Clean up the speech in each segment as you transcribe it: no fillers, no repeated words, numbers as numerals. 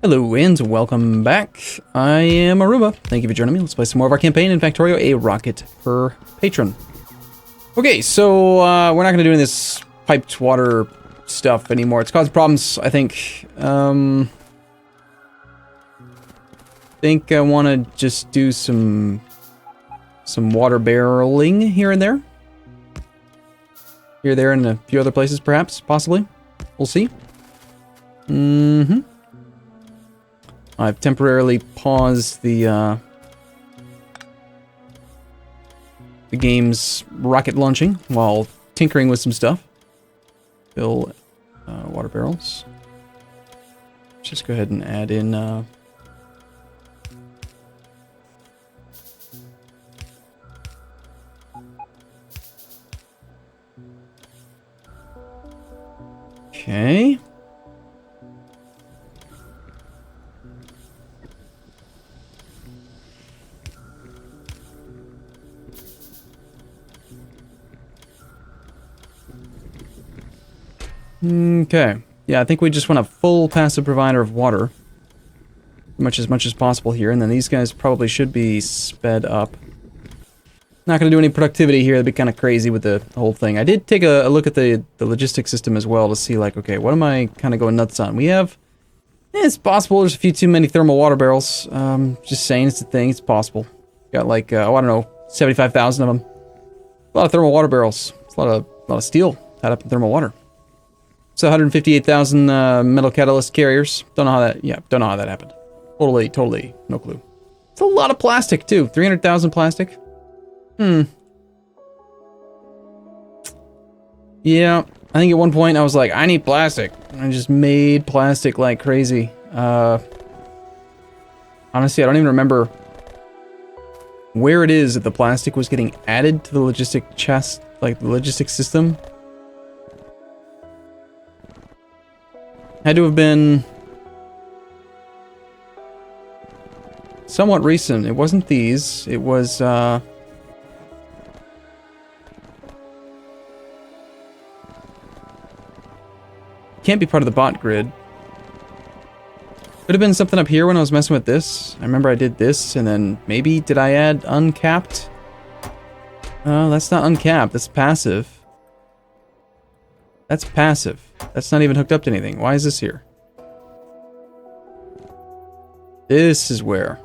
Hello and welcome back. I am Arumba. Thank you for joining me. Let's play some more of our campaign in Factorio, a rocket per patron. Okay, so we're not going to do any of this piped water stuff anymore. It's causing problems, I think. I want to just do some water barreling here and there. Here, there, and a few other places, perhaps, possibly. We'll see. I've temporarily paused the game's rocket launching while tinkering with some stuff. Fill water barrels. Just go ahead and add in okay. Okay. Yeah, I think we just want a full passive provider of water. Much as possible here, and then these guys probably should be sped up. Not going to do any productivity here, that'd be kind of crazy with the whole thing. I did take a look at the logistics system as well to see, like, okay, what am I kind of going nuts on? We have... it's possible there's a few too many thermal water barrels. Just saying, it's a thing, it's possible. Got like, oh, I don't know, 75,000 of them. A lot of thermal water barrels. It's a lot of steel tied up in thermal water. So 158,000 metal catalyst carriers. Don't know how that happened. Totally, no clue. It's a lot of plastic too. 300,000 plastic. Yeah, I think at one point I was like, I need plastic. And I just made plastic like crazy. Honestly, I don't even remember where it is that the plastic was getting added to the logistic chest, like the logistic system. Had to have been somewhat recent. It wasn't these. It was, can't be part of the bot grid. Could have been something up here when I was messing with this. I remember I did this, and then maybe did I add uncapped? That's not uncapped. That's passive. That's passive. That's not even hooked up to anything. Why is this here? This is where.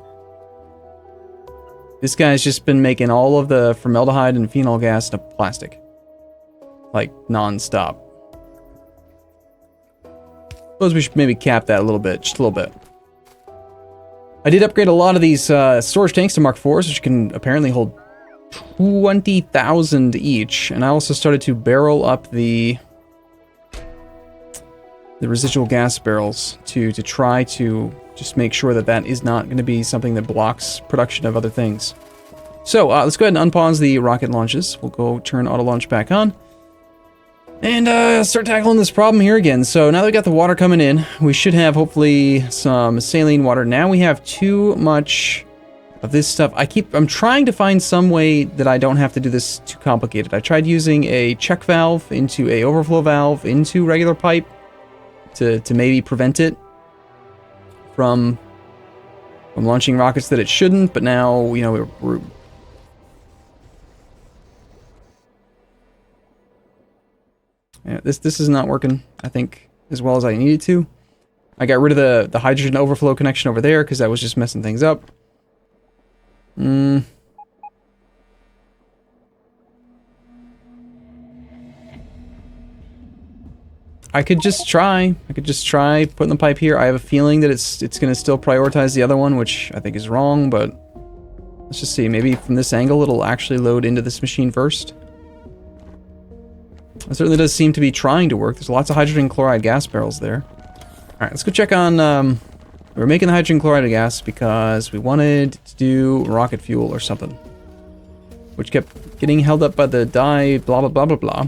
This guy's just been making all of the formaldehyde and phenol gas into plastic. Like, non-stop. Suppose we should maybe cap that a little bit. Just a little bit. I did upgrade a lot of these storage tanks to Mark IVs, which can apparently hold 20,000 each. And I also started to barrel up the residual gas barrels to try to just make sure that that is not going to be something that blocks production of other things. So let's go ahead and unpause the rocket launches. We'll go turn auto launch back on and start tackling this problem here again. So now that we got the water coming in, we should have hopefully some saline water. Now we have too much of this stuff. I'm trying to find some way that I don't have to do this too complicated. I tried using a check valve into a overflow valve into regular pipe to maybe prevent it from launching rockets that it shouldn't, but now, you know, we're yeah, this is not working, I think, as well as I needed to. I got rid of the hydrogen overflow connection over there because that was just messing things up. I could just try putting the pipe here. I have a feeling that it's going to still prioritize the other one, which I think is wrong, but let's just see. Maybe from this angle it'll actually load into this machine first. It certainly does seem to be trying to work. There's lots of hydrogen chloride gas barrels there. Alright, let's go check on... we were making the hydrogen chloride gas because we wanted to do rocket fuel or something, which kept getting held up by the dye blah blah blah blah blah,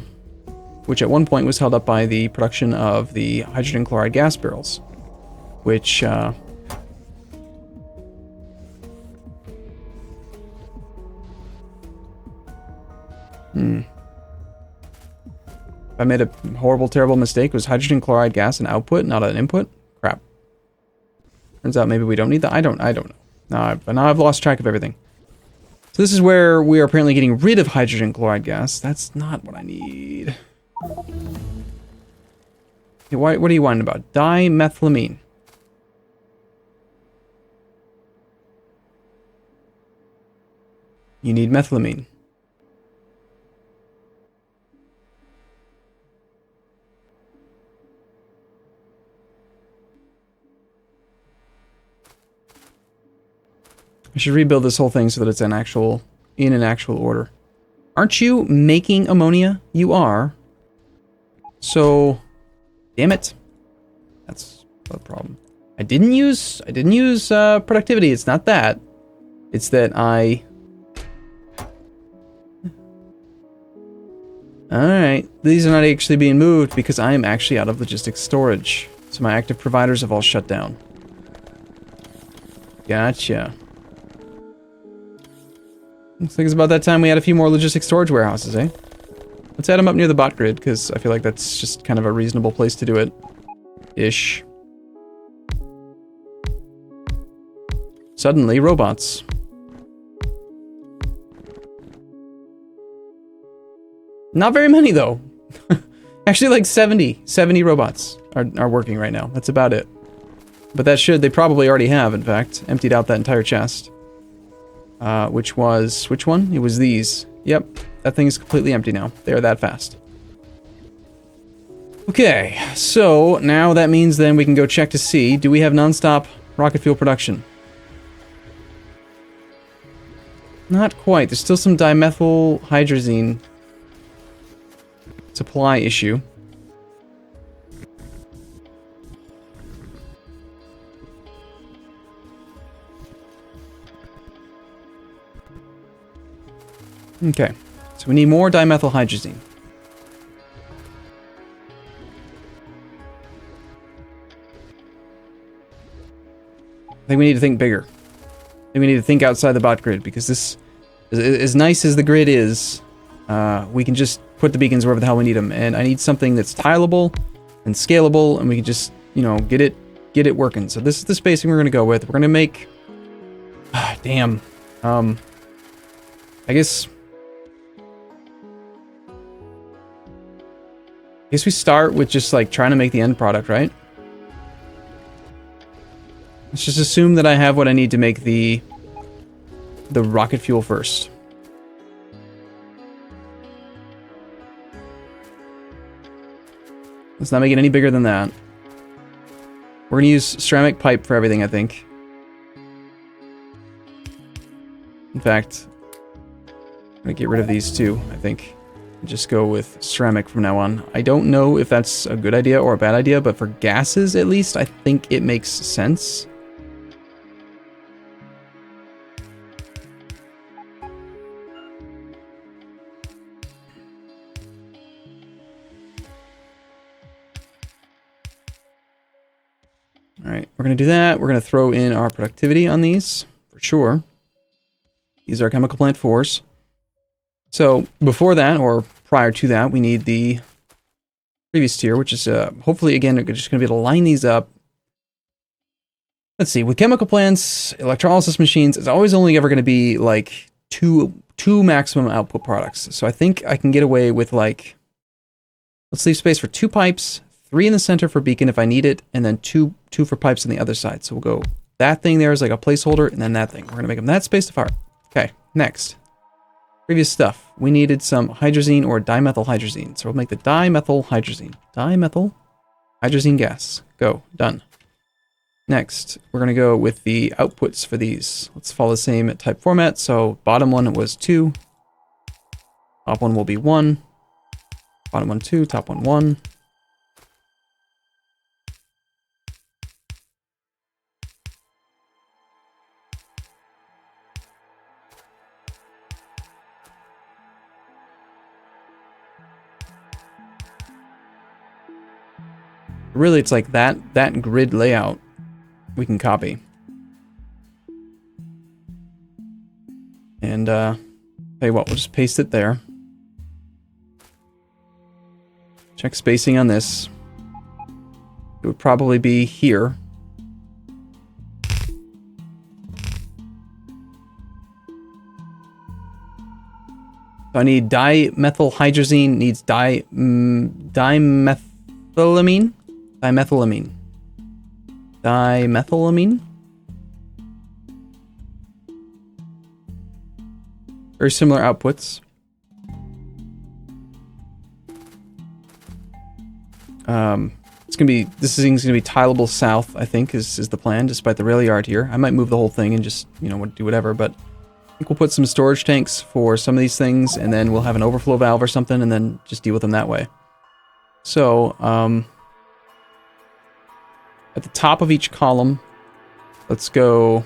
which at one point was held up by the production of the hydrogen chloride gas barrels, which, I made a horrible, terrible mistake. It was hydrogen chloride gas an output, not an input? Crap. Turns out maybe we don't need that. I don't know. Now I've lost track of everything. So this is where we are apparently getting rid of hydrogen chloride gas. That's not what I need. Okay, what are you whining about? Dimethylamine. You need methylamine. I should rebuild this whole thing so that it's in an actual order. Aren't you making ammonia? You are. So, damn it. That's the problem. I didn't use productivity. It's not that. It's that I... Alright. These are not actually being moved because I am actually out of logistics storage. So my active providers have all shut down. Gotcha. Looks like it's about that time we had a few more logistics storage warehouses, eh? Let's add them up near the bot grid, because I feel like that's just kind of a reasonable place to do it. Ish. Suddenly, robots. Not very many, though. Actually, like 70 robots are working right now. That's about it. But they probably already have, in fact, emptied out that entire chest. Which one? It was these. Yep, that thing is completely empty now. They are that fast. Okay, so now that means then we can go check to see, do we have non-stop rocket fuel production? Not quite. There's still some dimethylhydrazine supply issue. Okay, so we need more dimethylhydrazine. I think we need to think bigger. I think we need to think outside the bot grid, because this, as nice as the grid is, we can just put the beacons wherever the hell we need them, and I need something that's tileable and scalable, and we can just, you know, get it working. So this is the spacing we're going to go with. We're going to make... damn. I guess we start with just, like, trying to make the end product, right? Let's just assume that I have what I need to make the rocket fuel first. Let's not make it any bigger than that. We're going to use ceramic pipe for everything, I think. In fact, I'm going to get rid of these two, I think. And just go with ceramic from now on. I don't know if that's a good idea or a bad idea, but for gases, at least, I think it makes sense. Alright, we're going to do that. We're going to throw in our productivity on these, for sure. These are chemical plant 4s. So, before that, or prior to that, we need the previous tier, which is, hopefully, again, we're just going to be able to line these up. Let's see, with chemical plants, electrolysis machines, it's always only ever going to be, like, two maximum output products. So I think I can get away with, like, let's leave space for 2 pipes, 3 in the center for beacon if I need it, and then two for pipes on the other side. So we'll go, that thing there is like a placeholder, and then that thing. We're going to make them that spaced apart. Okay, next. Previous stuff. We needed some hydrazine or dimethylhydrazine. So we'll make the dimethylhydrazine. Dimethylhydrazine gas. Go. Done. Next, we're going to go with the outputs for these. Let's follow the same type format. So bottom one was 2. Top one will be 1. Bottom one 2. Top one 1. Really, it's like that grid layout we can copy. And, tell you what, we'll just paste it there. Check spacing on this. It would probably be here. So I need dimethylhydrazine needs dimethylamine? Dimethylamine. Dimethylamine? Very similar outputs. This thing's gonna be tileable south, I think, is the plan, despite the rail yard here. I might move the whole thing and just, you know, do whatever, but I think we'll put some storage tanks for some of these things, and then we'll have an overflow valve or something, and then just deal with them that way. So, at the top of each column, let's go...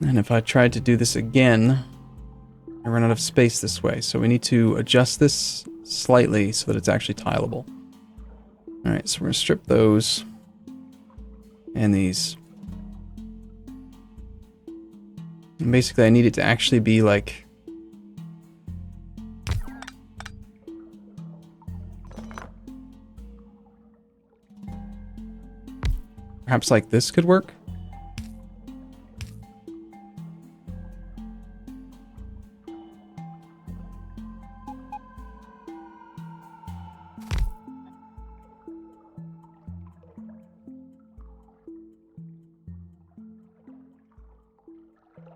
And if I tried to do this again, I run out of space this way. So we need to adjust this slightly so that it's actually tileable. Alright, so we're going to strip those. And these. And basically I need it to actually be like... perhaps like this could work?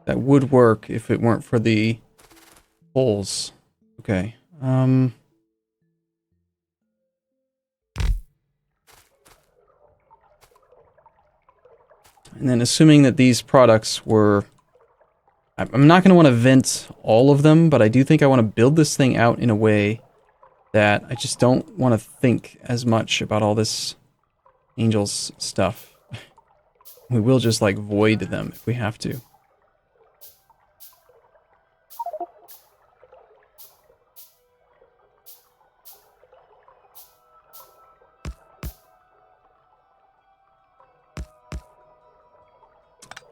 That would work if it weren't for the holes. Okay. And then assuming that these products were... I'm not going to want to vent all of them, but I do think I want to build this thing out in a way that I just don't want to think as much about all this Angels stuff. We will just, like, void them if we have to.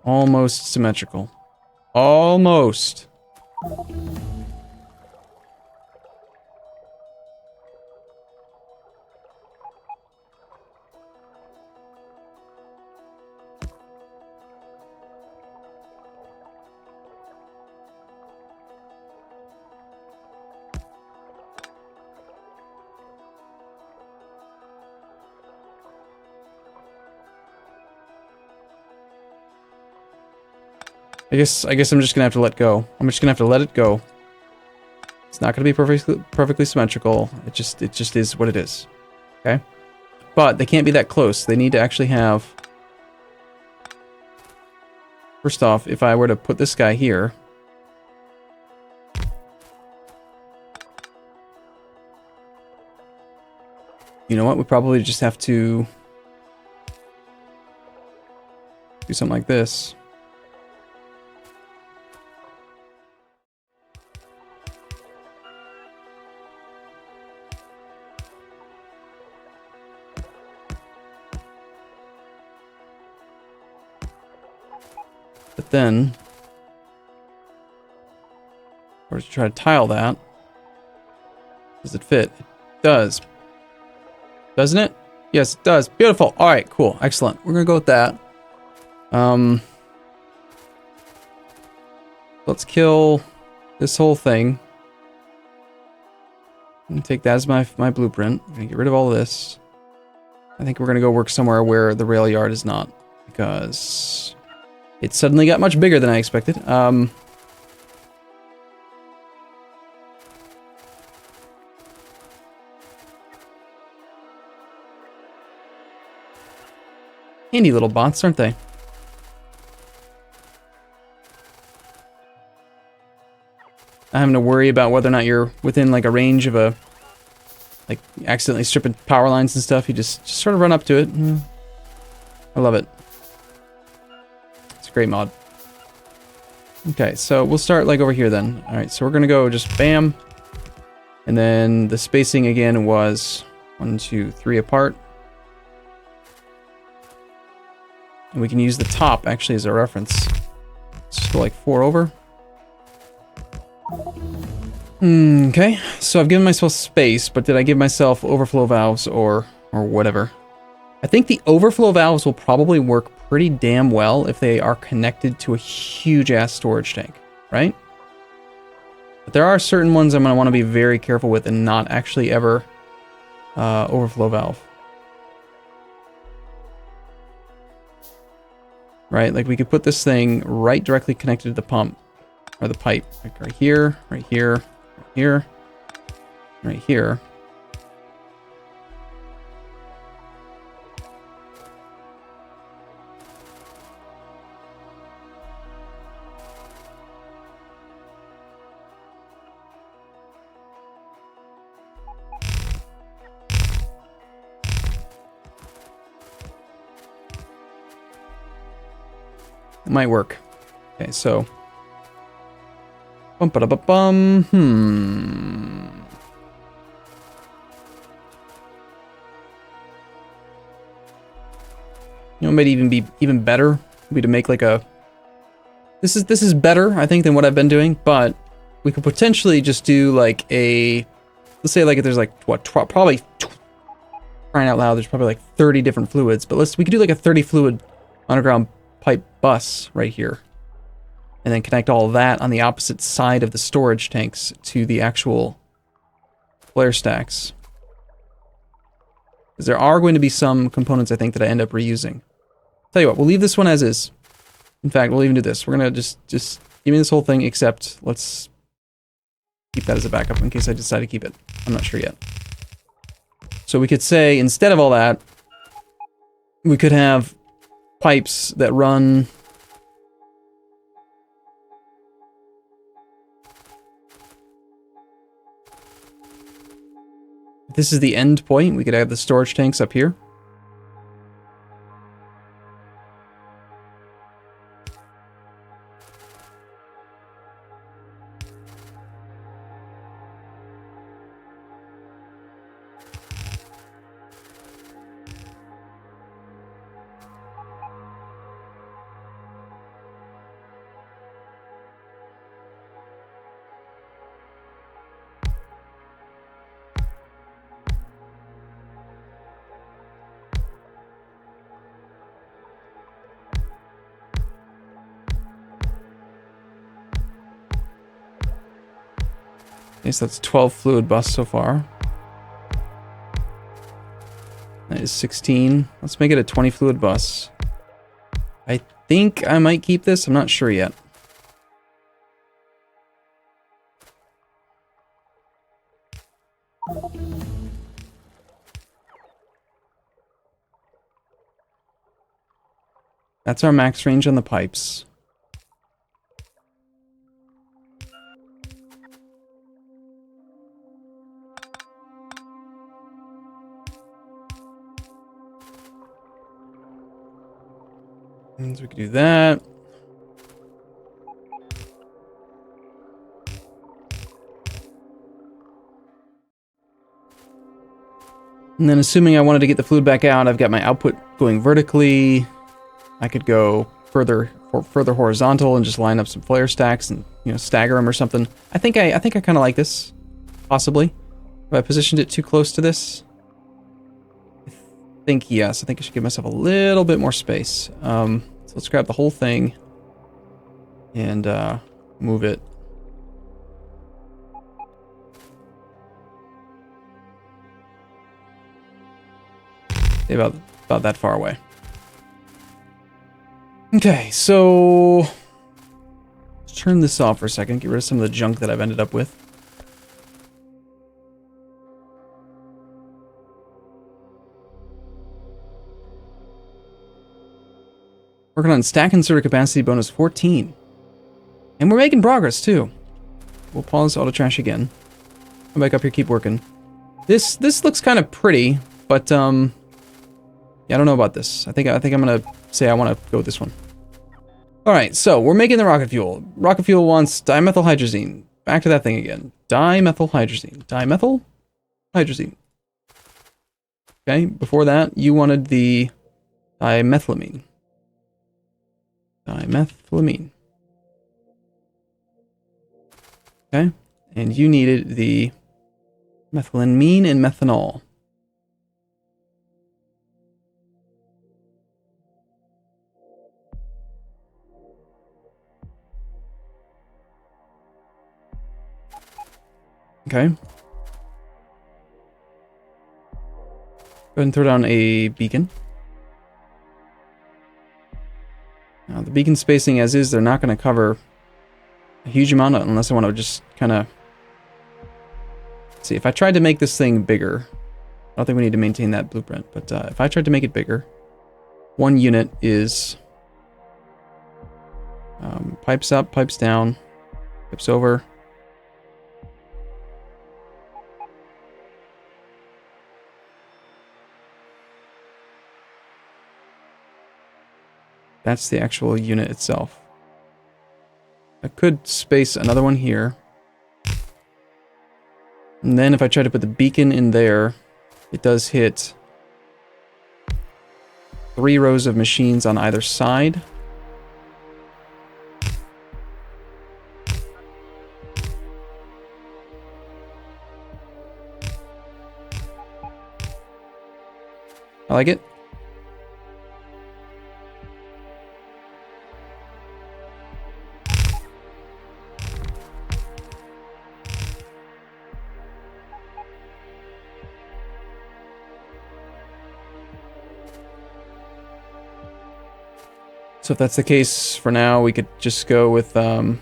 Almost symmetrical. Almost. I guess I'm just gonna have to let go. I'm just gonna have to let it go. It's not gonna be perfectly symmetrical. It just is what it is. Okay? But they can't be that close. They need to actually have... First off, if I were to put this guy here... You know what? We probably just have to... do something like this. But then, or to try to tile that, does it fit? It does. Doesn't it? Yes, it does. Beautiful. All right, cool. Excellent. We're going to go with that. Let's kill this whole thing. And take that as my blueprint. I'm going to get rid of all of this. I think we're going to go work somewhere where the rail yard is not, because it suddenly got much bigger than I expected. Handy little bots, aren't they? Not having to worry about whether or not you're within like a range of a like accidentally stripping power lines and stuff. You just sort of run up to it. I love it. It's a great mod. Okay, so we'll start like over here then. All right, so we're gonna go just bam, and then the spacing again was 1, 2, 3 apart. And we can use the top actually as a reference. Let's just go like 4 over. Okay, so I've given myself space, but did I give myself overflow valves or whatever? I think the overflow valves will probably work pretty damn well if they are connected to a huge-ass storage tank, right? But there are certain ones I'm going to want to be very careful with and not actually ever overflow valve. Right, like we could put this thing right directly connected to the pump, or the pipe, like right here, right here, right here, right here. It might work. Okay, so bum. You know, it might even be even better would be to make like a. This is better, I think, than what I've been doing, but we could potentially just do like a. Let's say like if there's like what probably crying out loud, there's probably like 30 different fluids, but we could do like a 30 fluid underground pipe bus right here. And then connect all of that on the opposite side of the storage tanks to the actual flare stacks. Because there are going to be some components, I think, that I end up reusing. Tell you what, we'll leave this one as is. In fact, we'll even do this. We're going to just give me this whole thing, except let's keep that as a backup in case I decide to keep it. I'm not sure yet. So we could say, instead of all that, we could have pipes that run... If this is the end point, we could have the storage tanks up here. Okay, so that's 12 fluid bus so far. That is 16. Let's make it a 20 fluid bus. I think I might keep this. I'm not sure yet. That's our max range on the pipes. So we can do that. And then assuming I wanted to get the fluid back out, I've got my output going vertically. I could go further horizontal and just line up some flare stacks and, you know, stagger them or something. I think I kind of like this, possibly. Have I positioned it too close to this? I think yes. I think I should give myself a little bit more space. So let's grab the whole thing and move it. About that far away. Okay, so let's turn this off for a second. Get rid of some of the junk that I've ended up with. Working on stack inserter capacity bonus 14. And we're making progress too. We'll pause auto trash again. Come back up here, keep working. This looks kind of pretty, but yeah, I don't know about this. I think I'm gonna say I want to go with this one. All right, so we're making the rocket fuel. Rocket fuel wants dimethylhydrazine. Back to that thing again. Dimethylhydrazine. Dimethylhydrazine. Okay, before that, you wanted the dimethylamine. Dimethylamine. Okay, and you needed the methylamine and methanol. Okay. Go ahead and throw down a beacon. Now, the beacon spacing as is, they're not going to cover a huge amount unless I want to just kind of... See, if I tried to make this thing bigger, I don't think we need to maintain that blueprint, but if I tried to make it bigger, 1 unit is pipes up, pipes down, pipes over. That's the actual unit itself. I could space another one here. And then if I try to put the beacon in there, it does hit 3 rows of machines on either side. I like it. So if that's the case for now, we could just go with a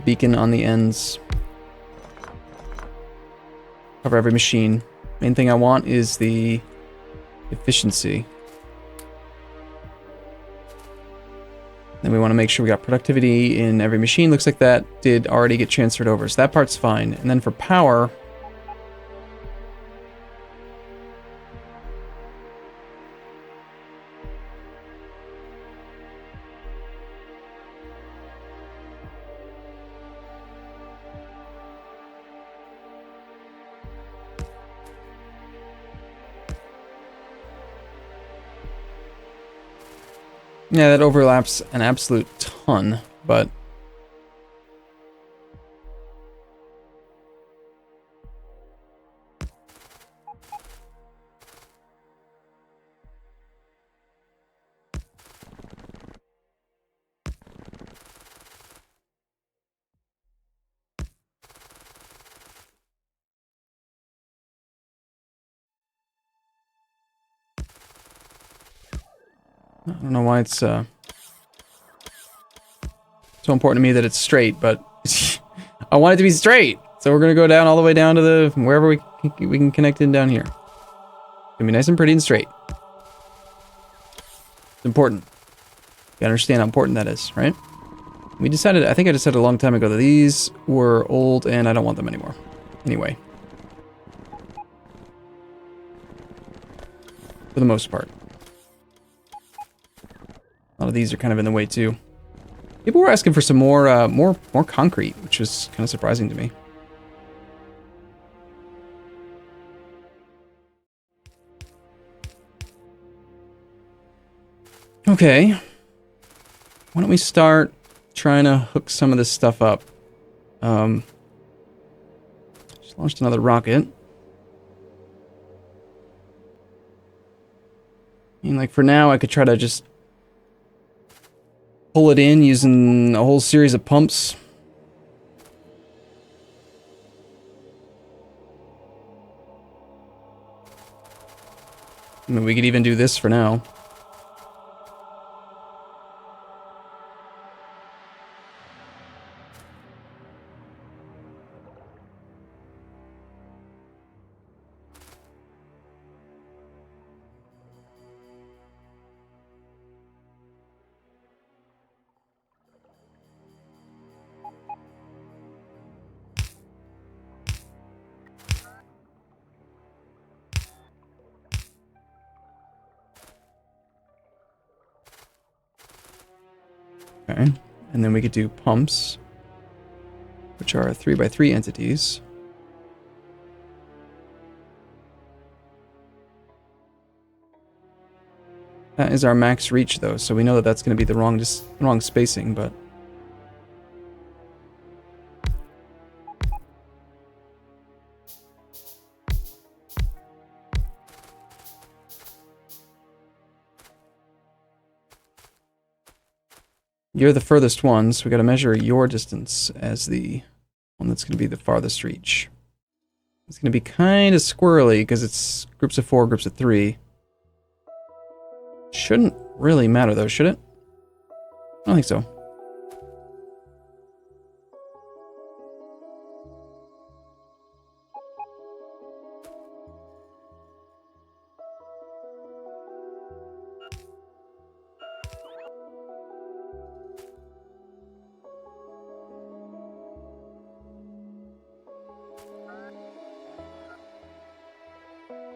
beacon on the ends. Cover every machine. Main thing I want is the efficiency. Then we want to make sure we got productivity in every machine. Looks like that did already get transferred over, so that part's fine. And then for power... Yeah, that overlaps an absolute ton, but... I don't know why it's so important to me that it's straight, but I want it to be straight. So we're gonna go down all the way down to the wherever we can connect in down here. It's gonna be nice and pretty and straight. It's important. You gotta understand how important that is, right? We decided, I think I decided a long time ago that these were old and I don't want them anymore. Anyway. For the most part. A lot of these are kind of in the way too. People were asking for some more, more concrete, which was kind of surprising to me. Okay. Why don't we start trying to hook some of this stuff up? Just launched another rocket. I mean, like for now, I could try to just pull it in using a whole series of pumps. I mean, we could even do this for now. Okay. And then we could do pumps, which are 3x3 entities. That is our max reach, though, so we know that that's going to be the wrong spacing, but... You're the furthest one, so we got to measure your distance as the one that's going to be the farthest reach. It's going to be kind of squirrely, because it's groups of 4, groups of 3. Shouldn't really matter, though, should it? I don't think so.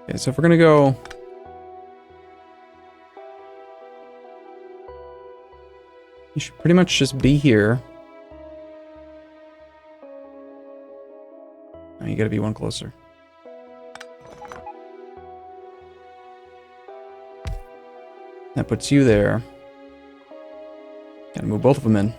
Okay, so if we're going to go... You should pretty much just be here. Oh, you gotta be one closer. That puts you there. Gotta move both of them in.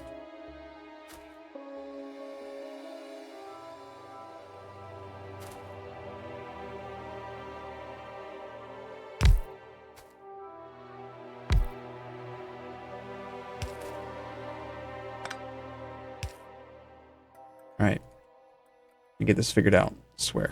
Alright. We get this figured out, I swear.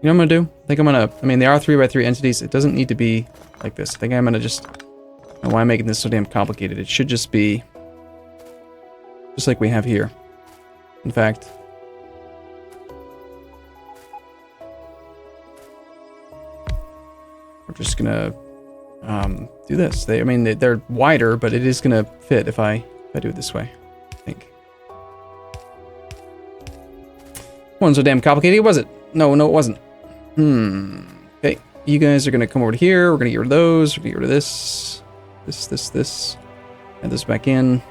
You know what I'm gonna do? I think I'm gonna... I mean, they are 3x3 entities. It doesn't need to be like this. I think I'm gonna just... I don't know why I'm making this so damn complicated. It should just be... just like we have here. In fact... we're just gonna... do this. I mean, they're wider, but it is gonna fit if I do it this way. I think. Wasn't so damn complicated, was it? No, it wasn't. Okay, you guys are gonna come over to here. We're gonna get rid of those. We're gonna get rid of this. This. Add this back in.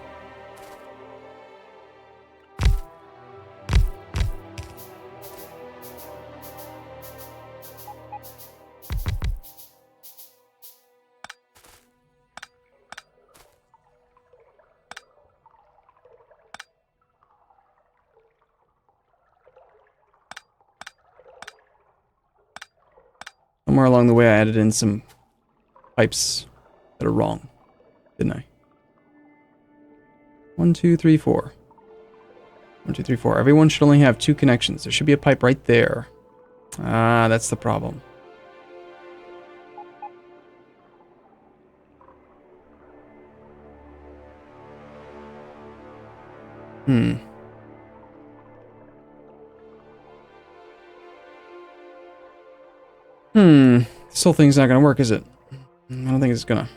Somewhere along the way, I added in some pipes that are wrong, didn't I? 1, 2, 3, 4. 1, 2, 3, 4. Everyone should only have 2 connections. There should be a pipe right there. Ah, that's the problem. This whole thing's not gonna work, is it? I don't think it's gonna.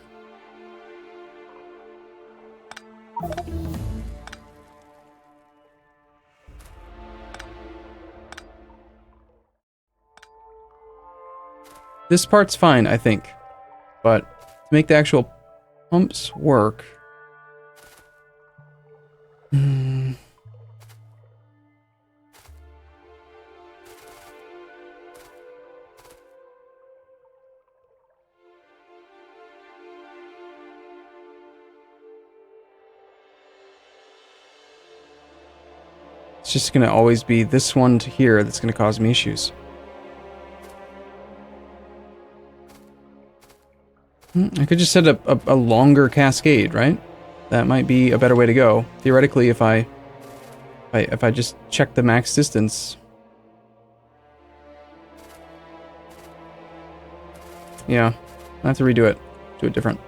This part's fine, I think. But to make the actual pumps work... It's just gonna always be this one to here that's gonna cause me issues. I could just set up a longer cascade, right? That might be a better way to go. Theoretically, if I just check the max distance. Yeah, I have to redo it. Do it different.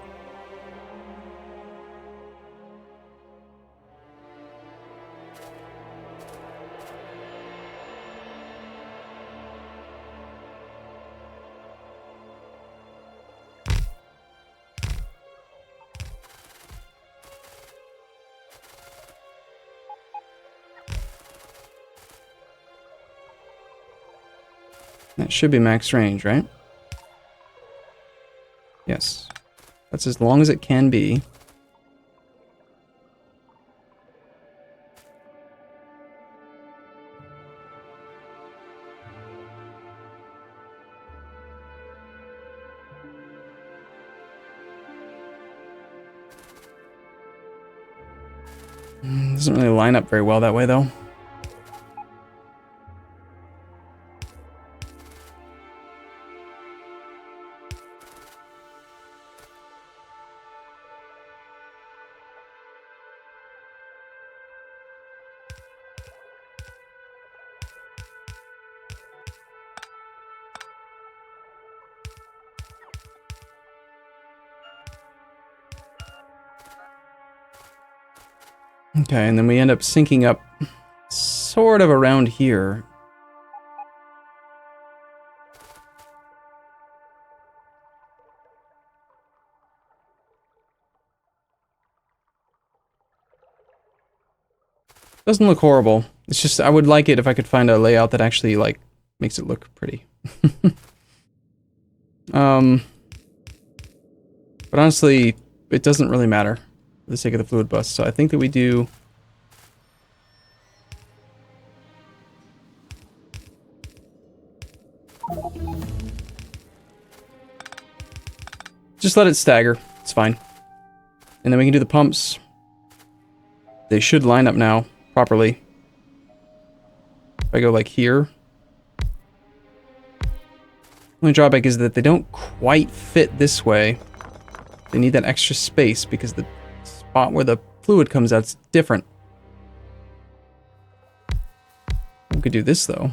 That should be max range, right? Yes. That's as long as it can be. Doesn't really line up very well that way, though. Okay, and then we end up syncing up sort of around here. Doesn't look horrible. It's just, I would like it if I could find a layout that actually, like, makes it look pretty. But honestly, it doesn't really matter for the sake of the fluid bus, so I think that we do... Just let it stagger. It's fine. And then we can do the pumps. They should line up now properly. If I go like here. Only drawback is that they don't quite fit this way. They need that extra space because the spot where the fluid comes out is different. We could do this though.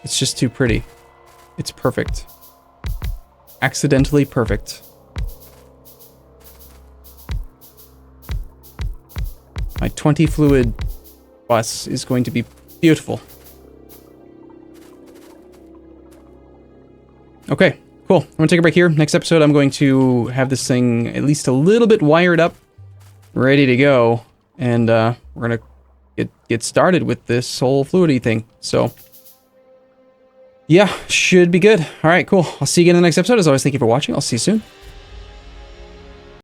It's just too pretty. It's perfect. Accidentally perfect. My 20 fluid bus is going to be beautiful. Okay, cool. I'm gonna take a break here. Next episode, I'm going to have this thing at least a little bit wired up, ready to go, and we're gonna get started with this whole fluidy thing. So, yeah, should be good. All right, cool. I'll see you again in the next episode. As always, thank you for watching. I'll see you soon.